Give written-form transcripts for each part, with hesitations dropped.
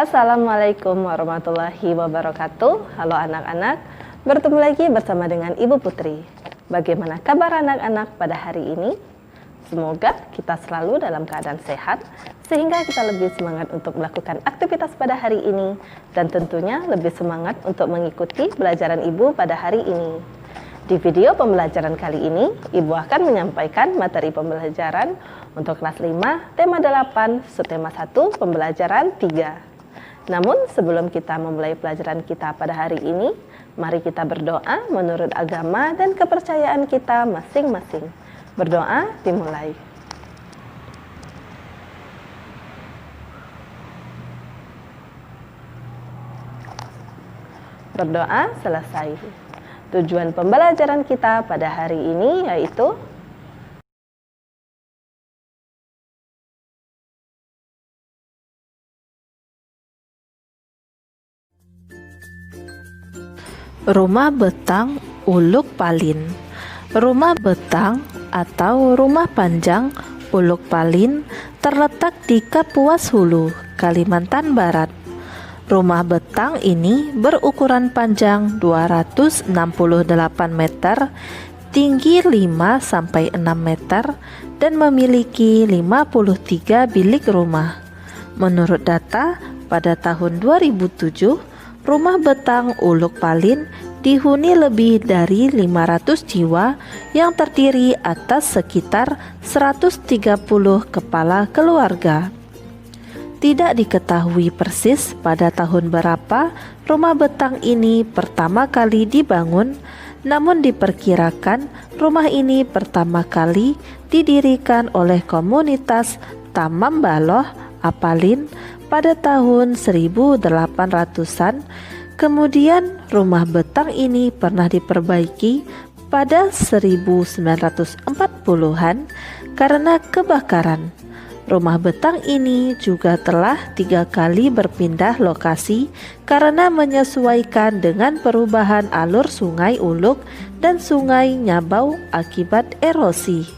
Assalamualaikum warahmatullahi wabarakatuh. Halo anak-anak, bertemu lagi bersama dengan Ibu Putri. Bagaimana kabar anak-anak pada hari ini? Semoga kita selalu dalam keadaan sehat, sehingga kita lebih semangat untuk melakukan aktivitas pada hari ini, dan tentunya lebih semangat untuk mengikuti pelajaran Ibu pada hari ini. Di video pembelajaran kali ini, Ibu akan menyampaikan materi pembelajaran untuk kelas 5, tema 8, subtema 1, pembelajaran 3. Namun sebelum kita memulai pelajaran kita pada hari ini, mari kita berdoa menurut agama dan kepercayaan kita masing-masing. Berdoa dimulai. Berdoa selesai. Tujuan pembelajaran kita pada hari ini yaitu Rumah betang uluk palin. Rumah betang atau rumah panjang uluk palin terletak di Kapuas Hulu, Kalimantan Barat. Rumah betang ini berukuran panjang 268 meter, tinggi 5-6 meter, dan memiliki 53 bilik rumah. Menurut data, pada tahun 2007, rumah betang uluk palin dihuni lebih dari 500 jiwa yang terdiri atas sekitar 130 kepala keluarga. Tidak diketahui persis pada tahun berapa rumah betang ini pertama kali dibangun, namun diperkirakan rumah ini pertama kali didirikan oleh komunitas Tamam Baloh Apalin pada tahun 1800-an. Kemudian rumah betang ini pernah diperbaiki pada 1940-an karena kebakaran. Rumah betang ini juga telah 3 kali berpindah lokasi karena menyesuaikan dengan perubahan alur sungai Uluk dan sungai Nyabau akibat erosi.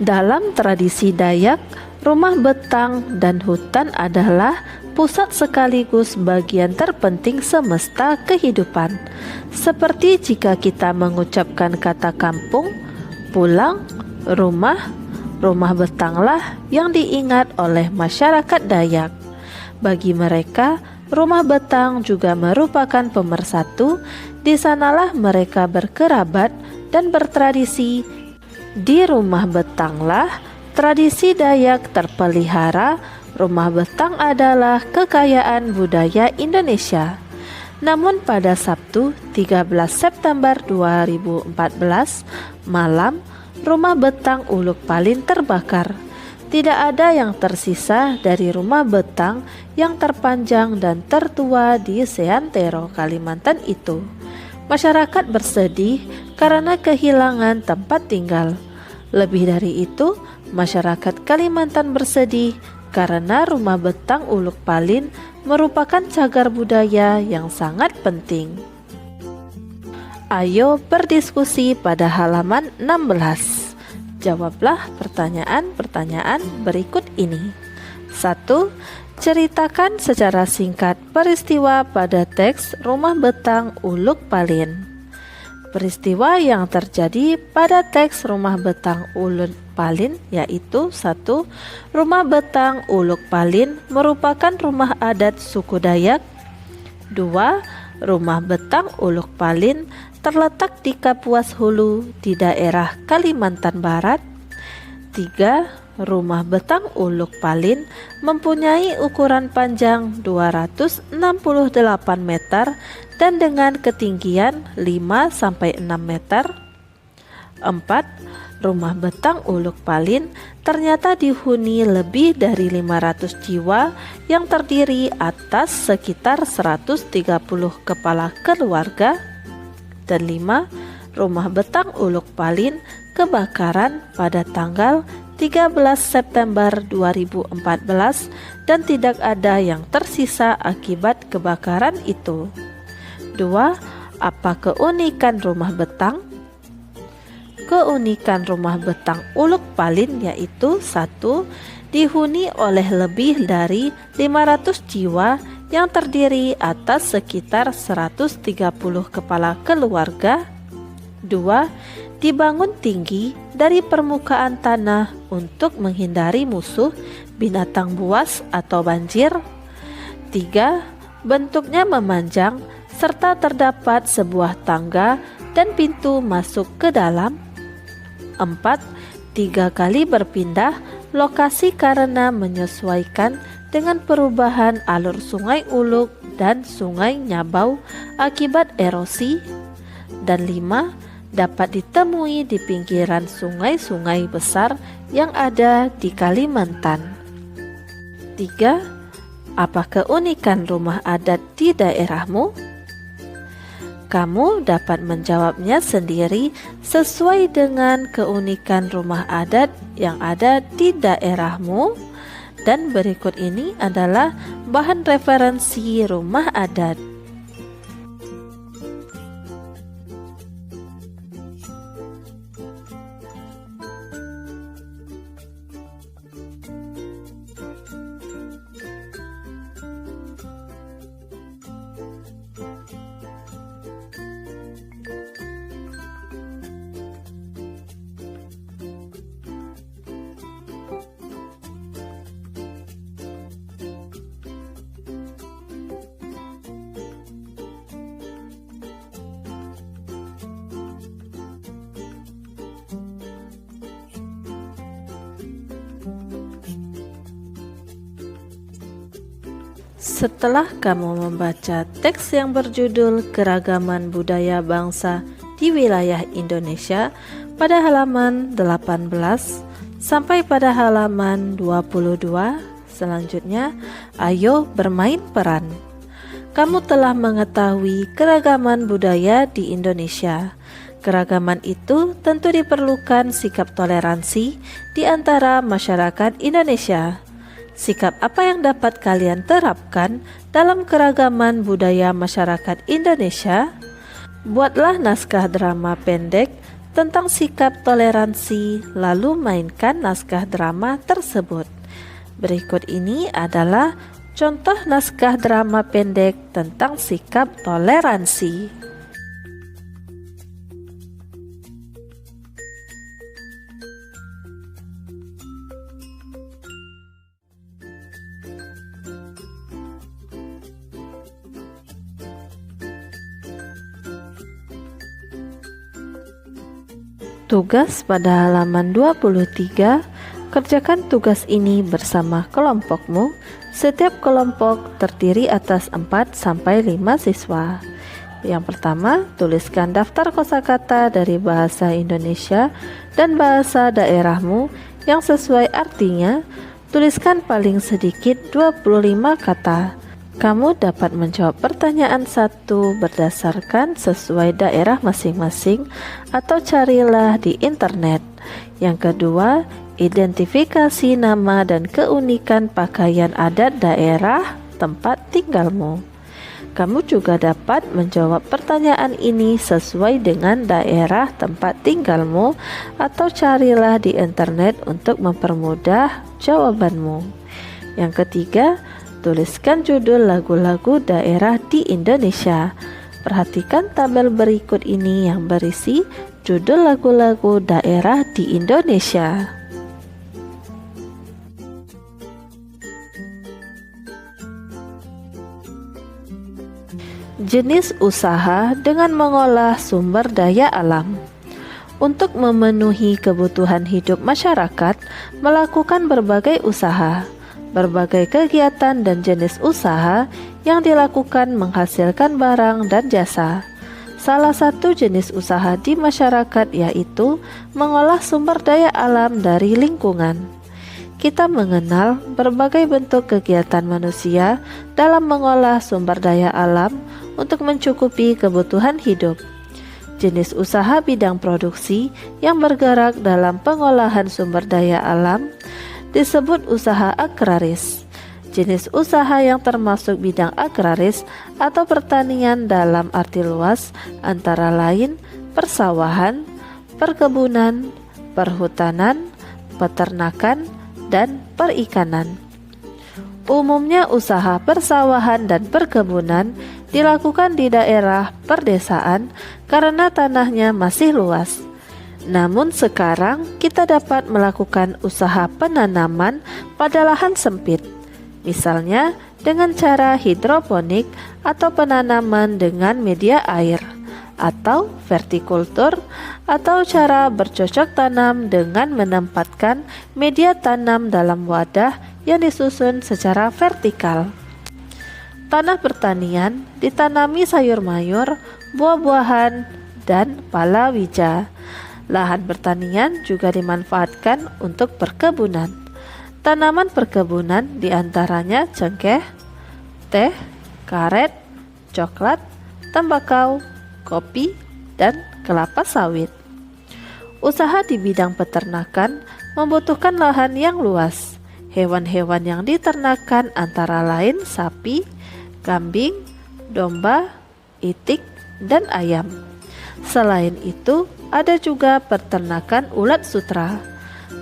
Dalam tradisi Dayak, rumah betang dan hutan adalah pusat sekaligus bagian terpenting semesta kehidupan. Seperti jika kita mengucapkan kata kampung, pulang, rumah, rumah betanglah yang diingat oleh masyarakat Dayak. Bagi mereka, rumah betang juga merupakan pemersatu. Di sanalah mereka berkerabat dan bertradisi. Di rumah betanglah tradisi Dayak terpelihara. Rumah betang adalah kekayaan budaya Indonesia. Namun pada Sabtu 13 September 2014 malam, rumah betang uluk palin terbakar. Tidak ada yang tersisa dari rumah betang yang terpanjang dan tertua di seantero Kalimantan itu. Masyarakat bersedih karena kehilangan tempat tinggal. Lebih dari itu, masyarakat Kalimantan bersedih karena rumah betang uluk palin merupakan cagar budaya yang sangat penting. Ayo berdiskusi pada halaman 16. Jawablah pertanyaan-pertanyaan berikut ini. 1. Ceritakan secara singkat peristiwa pada teks rumah betang uluk palin. Peristiwa yang terjadi pada teks rumah betang uluk palin yaitu 1. Rumah betang uluk palin merupakan rumah adat suku Dayak. 2. Rumah betang uluk palin terletak di Kapuas Hulu di daerah Kalimantan Barat. 3. Rumah betang uluk palin mempunyai ukuran panjang 268 meter dan dengan ketinggian 5-6 meter. 4. Rumah betang uluk palin ternyata dihuni lebih dari 500 jiwa yang terdiri atas sekitar 130 kepala keluarga. Dan 5. Rumah betang uluk palin kebakaran pada tanggal 13 September 2014 dan tidak ada yang tersisa akibat kebakaran itu. 2. Apa keunikan rumah betang? Keunikan rumah betang uluk palin yaitu 1. dihuni oleh lebih dari 500 jiwa yang terdiri atas sekitar 130 kepala keluarga. 2. Dibangun tinggi dari permukaan tanah untuk menghindari musuh, binatang buas atau banjir. 3. Bentuknya memanjang serta terdapat sebuah tangga dan pintu masuk ke dalam. 4. 3 kali berpindah lokasi karena menyesuaikan dengan perubahan alur sungai Uluk dan sungai Nyabau akibat erosi. Dan 5. Dapat ditemui di pinggiran sungai-sungai besar yang ada di Kalimantan. 3. Apa keunikan rumah adat di daerahmu? Kamu dapat menjawabnya sendiri sesuai dengan keunikan rumah adat yang ada di daerahmu. Dan berikut ini adalah bahan referensi rumah adat. Setelah kamu membaca teks yang berjudul Keragaman Budaya Bangsa di Wilayah Indonesia pada halaman 18 sampai pada halaman 22, selanjutnya ayo bermain peran. Kamu telah mengetahui keragaman budaya di Indonesia. Keragaman itu tentu diperlukan sikap toleransi di antara masyarakat Indonesia. Sikap apa yang dapat kalian terapkan dalam keragaman budaya masyarakat Indonesia? Buatlah naskah drama pendek tentang sikap toleransi, lalu mainkan naskah drama tersebut. Berikut ini adalah contoh naskah drama pendek tentang sikap toleransi. Tugas pada halaman 23, kerjakan tugas ini bersama kelompokmu. Setiap kelompok terdiri atas 4-5 siswa. Yang pertama, tuliskan daftar kosakata dari bahasa Indonesia dan bahasa daerahmu yang sesuai artinya. Tuliskan paling sedikit 25 kata. Kamu dapat menjawab pertanyaan 1 berdasarkan sesuai daerah masing-masing atau carilah di internet. Yang kedua, identifikasi nama dan keunikan pakaian adat daerah tempat tinggalmu. Kamu juga dapat menjawab pertanyaan ini sesuai dengan daerah tempat tinggalmu atau carilah di internet untuk mempermudah jawabanmu. Yang ketiga, tuliskan judul lagu-lagu daerah di Indonesia. Perhatikan tabel berikut ini yang berisi judul lagu-lagu daerah di Indonesia. Jenis usaha dengan mengolah sumber daya alam. Untuk memenuhi kebutuhan hidup masyarakat, melakukan berbagai usaha. Berbagai kegiatan dan jenis usaha yang dilakukan menghasilkan barang dan jasa. Salah satu jenis usaha di masyarakat yaitu mengolah sumber daya alam dari lingkungan. Kita mengenal berbagai bentuk kegiatan manusia dalam mengolah sumber daya alam untuk mencukupi kebutuhan hidup. Jenis usaha bidang produksi yang bergerak dalam pengolahan sumber daya alam disebut usaha agraris. Jenis usaha yang termasuk bidang agraris atau pertanian dalam arti luas antara lain persawahan, perkebunan, perhutanan, peternakan, dan perikanan. Umumnya usaha persawahan dan perkebunan dilakukan di daerah perdesaan karena tanahnya masih luas. Namun sekarang kita dapat melakukan usaha penanaman pada lahan sempit, misalnya dengan cara hidroponik atau penanaman dengan media air, atau vertikultur, atau cara bercocok tanam dengan menempatkan media tanam dalam wadah yang disusun secara vertikal. Tanah pertanian ditanami sayur mayur, buah-buahan, dan palawija. Lahan pertanian juga dimanfaatkan untuk perkebunan. Tanaman perkebunan diantaranya cengkeh, teh, karet, coklat, tembakau, kopi, dan kelapa sawit. Usaha di bidang peternakan membutuhkan lahan yang luas. Hewan-hewan yang diternakan antara lain sapi, kambing, domba, itik, dan ayam. Selain itu, ada juga peternakan ulat sutra.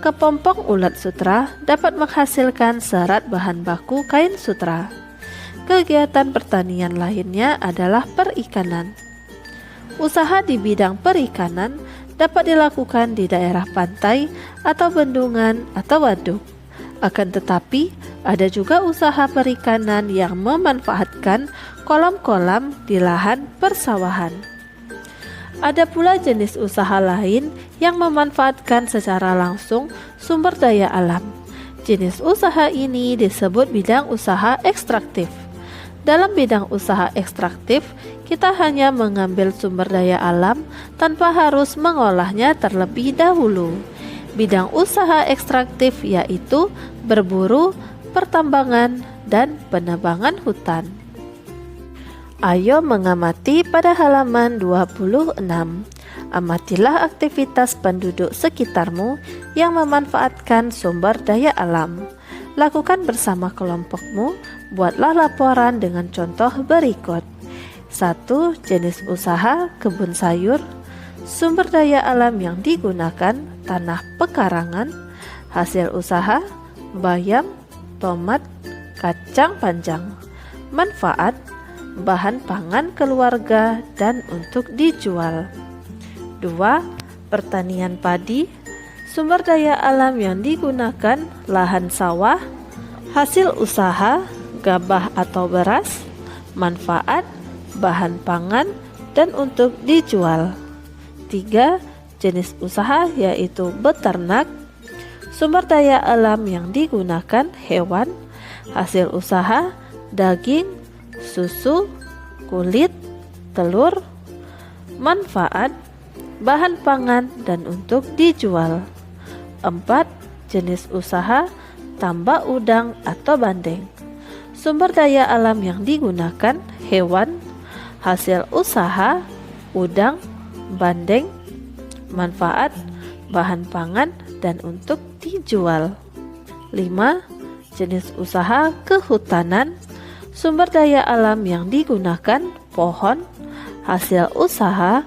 Kepompong ulat sutra dapat menghasilkan serat bahan baku kain sutra. Kegiatan pertanian lainnya adalah perikanan. Usaha di bidang perikanan dapat dilakukan di daerah pantai atau bendungan atau waduk. Akan tetapi, ada juga usaha perikanan yang memanfaatkan kolam-kolam di lahan persawahan. Ada pula jenis usaha lain yang memanfaatkan secara langsung sumber daya alam. Jenis usaha ini disebut bidang usaha ekstraktif. Dalam bidang usaha ekstraktif, kita hanya mengambil sumber daya alam tanpa harus mengolahnya terlebih dahulu. Bidang usaha ekstraktif yaitu berburu, pertambangan, dan penebangan hutan. Ayo mengamati pada halaman 26. Amatilah aktivitas penduduk sekitarmu yang memanfaatkan sumber daya alam. Lakukan bersama kelompokmu, buatlah laporan dengan contoh berikut. 1. Jenis usaha kebun sayur. Sumber daya alam yang digunakan tanah pekarangan. Hasil usaha bayam, tomat, kacang panjang. Manfaat bahan pangan keluarga dan untuk dijual. 2. Pertanian padi. Sumber daya alam yang digunakan lahan sawah. Hasil usaha gabah atau beras. Manfaat bahan pangan dan untuk dijual. 3. Jenis usaha yaitu beternak. Sumber daya alam yang digunakan hewan. Hasil usaha daging, susu, kulit, telur. Manfaat bahan pangan dan untuk dijual. 4. Jenis usaha tambak udang atau bandeng. Sumber daya alam yang digunakan hewan. Hasil usaha udang, bandeng. Manfaat bahan pangan dan untuk dijual. 5. Jenis usaha kehutanan. Sumber daya alam yang digunakan pohon. Hasil usaha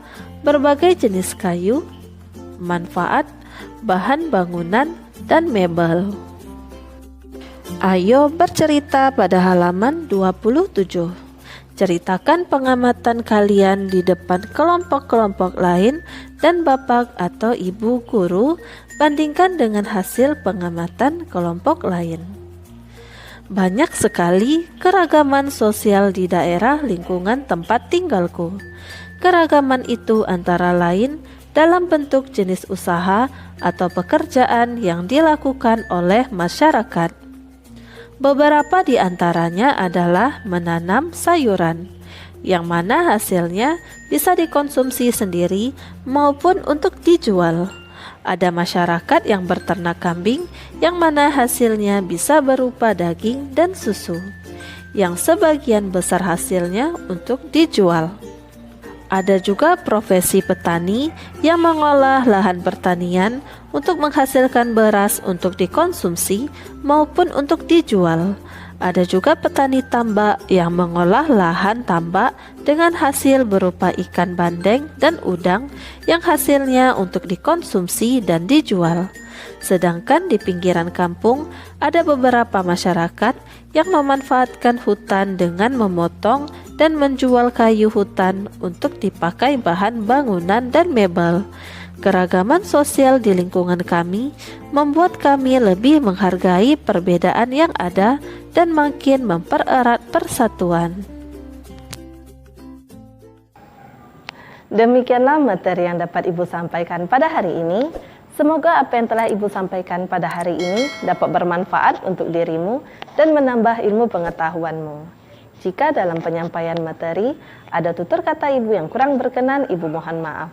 berbagai jenis kayu. Manfaat bahan bangunan dan mebel. Ayo bercerita pada halaman 27. Ceritakan pengamatan kalian di depan kelompok-kelompok lain dan bapak atau ibu guru, bandingkan dengan hasil pengamatan kelompok lain. Banyak sekali keragaman sosial di daerah lingkungan tempat tinggalku. Keragaman itu antara lain dalam bentuk jenis usaha atau pekerjaan yang dilakukan oleh masyarakat. Beberapa di antaranya adalah menanam sayuran, yang mana hasilnya bisa dikonsumsi sendiri maupun untuk dijual. Ada masyarakat yang berternak kambing, yang mana hasilnya bisa berupa daging dan susu, yang sebagian besar hasilnya untuk dijual. Ada juga profesi petani yang mengolah lahan pertanian untuk menghasilkan beras untuk dikonsumsi maupun untuk dijual. Ada juga petani tambak yang mengolah lahan tambak dengan hasil berupa ikan bandeng dan udang yang hasilnya untuk dikonsumsi dan dijual. Sedangkan di pinggiran kampung ada beberapa masyarakat yang memanfaatkan hutan dengan memotong dan menjual kayu hutan untuk dipakai bahan bangunan dan mebel. Keragaman sosial di lingkungan kami membuat kami lebih menghargai perbedaan yang ada dan makin mempererat persatuan. Demikianlah materi yang dapat Ibu sampaikan pada hari ini. Semoga apa yang telah Ibu sampaikan pada hari ini dapat bermanfaat untuk dirimu dan menambah ilmu pengetahuanmu. Jika dalam penyampaian materi ada tutur kata Ibu yang kurang berkenan, Ibu mohon maaf.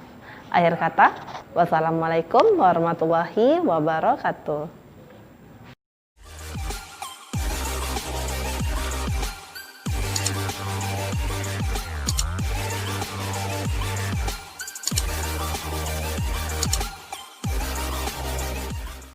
Akhir kata, wassalamualaikum warahmatullahi wabarakatuh.